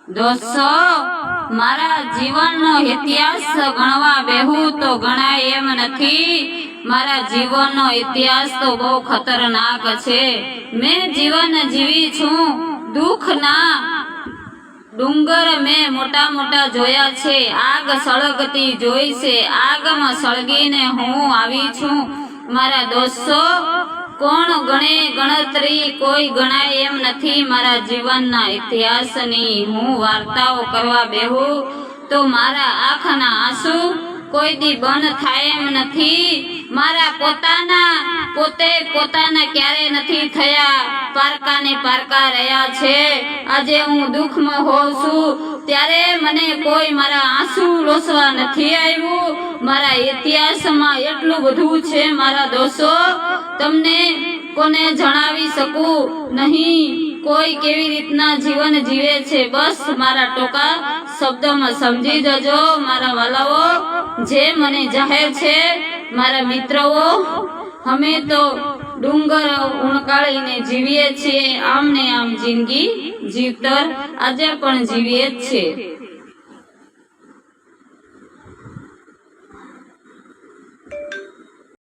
दोस्तों मारा जीवननो इतिहास गणवा बेहू तो गणाय एम नथी। मारा जीवननो इतिहास तो बहु खतरनाक छे। मैं जीवन जीवी छूं, दुख ना डूंगर में मोटा मोटा जोया छे। आग सळगती जोई छे, आग में सळगीने हूँ आवी छूं। मारा दोस्तों कोण गणे गणतरी कोई गणाय एम नथी। मारा जीवनना इतिहासनी हूँ वार्ताओ करवा बेहू तो मारा आँखना आंसू कोई दी बंध थाय एम नथी। मारा पोताना क्यारे नथी थया, पारका ने पारका रह्या छे। आजे हूँ दुख में होऊं छुं त्यारे मने कोई मारा आंसू लोसवा नथी आव्युं। मारा इतिहास में एटलुं बधुं छे मारा दोस्तों, तमने कोने जणावी सकूं नहीं। कोई केवी रीतना जीवन जीवे छे बस मारा टोका शब्द में समझी जजो। मारा वालाओ जे मने जाहेर छे मारा मित्रों, हमें तो डूंगर उणकाळीने जीवीए छे, आम ने आम जिंदगी जीवतर आजे पण जीवीए छे।